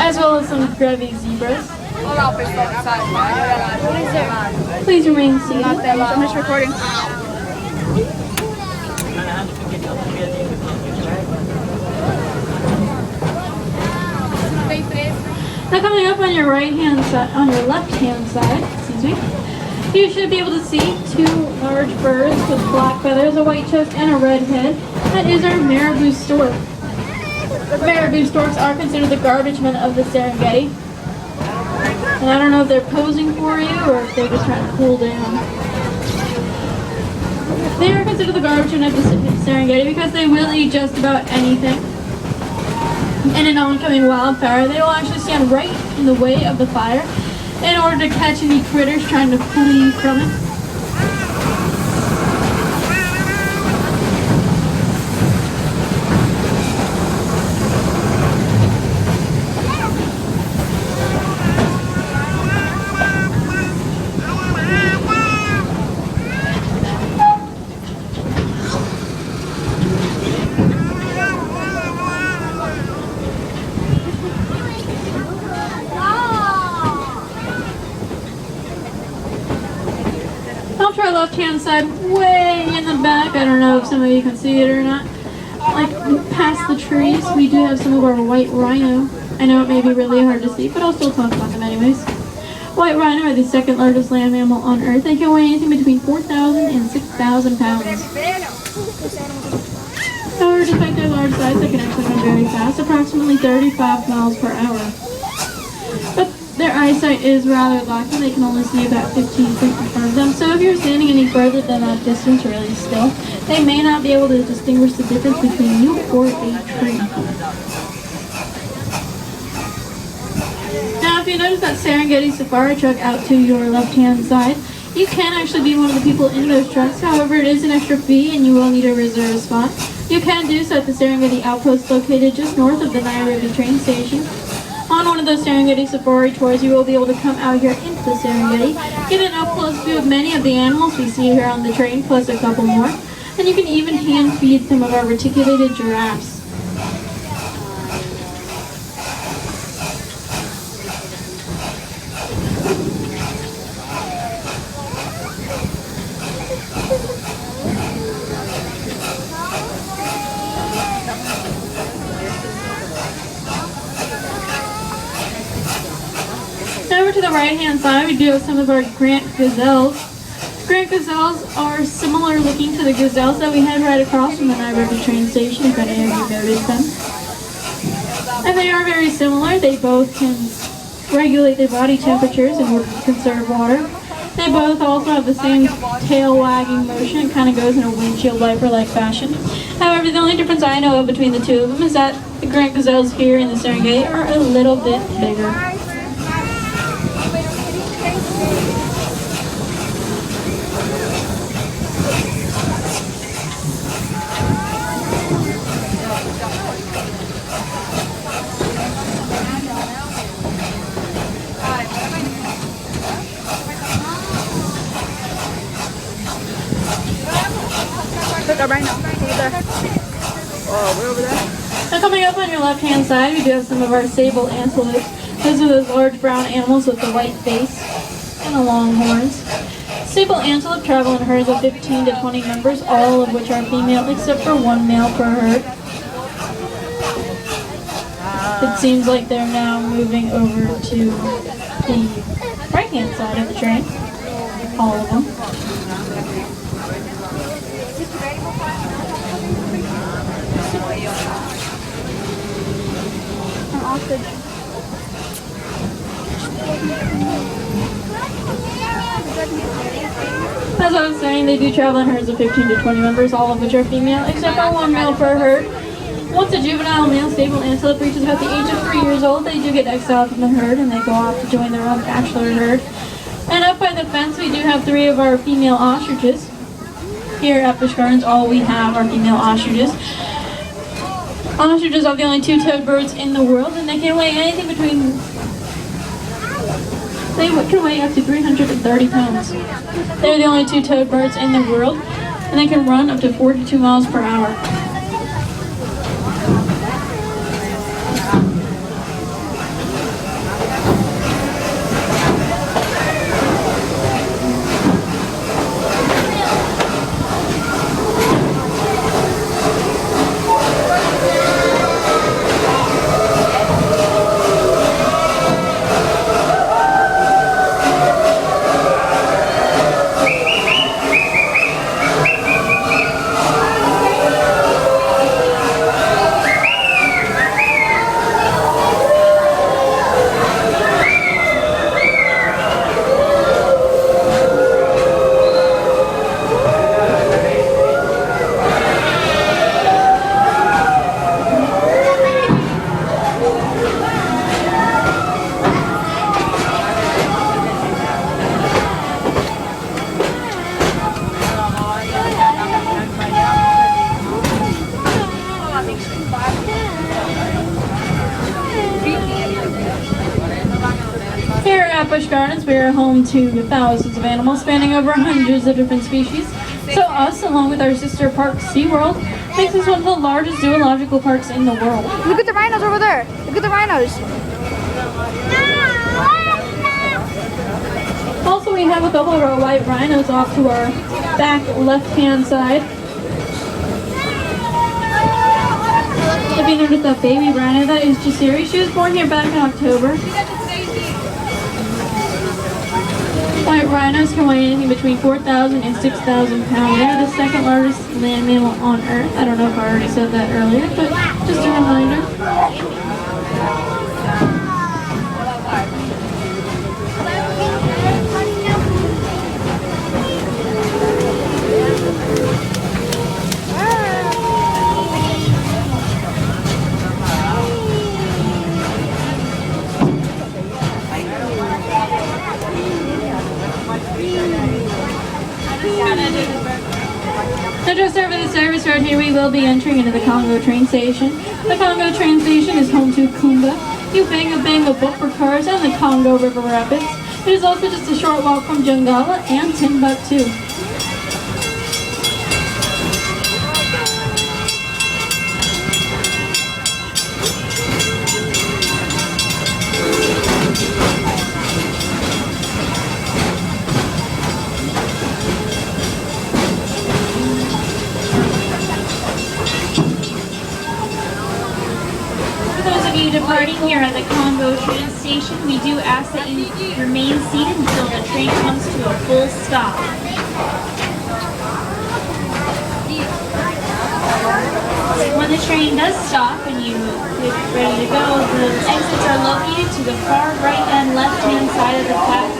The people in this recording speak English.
as well as some grevy zebras. Please remain seated. I'm just recording. Now coming up on your left-hand side, excuse me, you should be able to see two large birds with black feathers, a white chest, and a red head. That is our marabou stork. Marabou storks are considered the garbage men of the Serengeti. And I don't know if they're posing for you or if they're just trying to cool down. They are considered the garbage men of the Serengeti because they will eat just about anything. In an oncoming wildfire, they will actually stand right in the way of the fire in order to catch any critters trying to flee from it. To our left-hand side, way in the back, I don't know if some of you can see it or not, like past the trees, we do have some of our white rhino. I know it may be really hard to see, but I'll still talk about them anyways. White rhino are the second largest land mammal on Earth. They can weigh anything between 4,000 and 6,000 pounds. However, despite their large size, they can actually run very fast, approximately 35 miles per hour. But their eyesight is rather lacking. They can only see about 15 feet in front of them. So if you're standing any further than that distance really still, they may not be able to distinguish the difference between you or a tree. Now if you notice that Serengeti safari truck out to your left-hand side, you can actually be one of the people in those trucks. However, it is an extra fee and you will need a reserve spot. You can do so at the Serengeti outpost located just north of the Nairobi train station. On one of those Serengeti safari tours, you will be able to come out here into the Serengeti, get an up-close view of many of the animals we see here on the train, plus a couple more. And you can even hand feed some of our reticulated giraffes. Over to the right-hand side, we do have some of our Grant gazelles. Grant gazelles are similar looking to the gazelles that we had right across from the Nairobi train station, if any of you noticed them. And they are very similar. They both can regulate their body temperatures in order to conserve water. They both also have the same tail wagging motion. It kind of goes in a windshield wiper-like fashion. However, the only difference I know of between the two of them is that the Grant gazelles here in the Serengeti are a little bit bigger. We're over there. Now coming up on your left-hand side, we do have some of our sable antelopes. Those are those large brown animals with the white face and the long horns. Sable antelope travel in herds of 15 to 20 members, all of which are female, except for one male per herd. It seems like they're now moving over to the right-hand side of the train. All of them. As I was saying, they do travel in herds of 15 to 20 members, all of which are female, except for one male per herd. Once a juvenile male sable antelope reaches about the age of 3 years old, they do get exiled from the herd and they go off to join their own bachelor herd. And up by the fence, we do have 3 of our female ostriches. Here at Busch Gardens, all we have are female ostriches. Ostriches are the only 2-toed birds in the world, and they can weigh anything between... They can weigh up to 330 pounds. They're the only 2-toed birds in the world, and they can run up to 42 miles per hour. at Busch Gardens, we are home to thousands of animals spanning over hundreds of different species. So us, along with our sister park, SeaWorld, makes us one of the largest zoological parks in the world. Look at the rhinos over there. Look at the rhinos. Also, we have a couple of our white rhinos off to our back left-hand side. If you notice that baby rhino, that is Jasiri. She was born here back in October. White rhinos can weigh anything between 4,000 and 6,000 pounds. They're the second largest land mammal on Earth. I don't know if I already said that earlier, but just a reminder. Now just over the service road here, we will be entering into the Congo train station. The Congo train station is home to Kumba, Ubanga Banga bumper cars, and the Congo River Rapids. It is also just a short walk from Jungala and Timbuktu. Departing here at the Congo train station, we do ask that you remain seated until the train comes to a full stop. When the train does stop and you get ready to go, the exits are located to the far right and left hand side of the platform.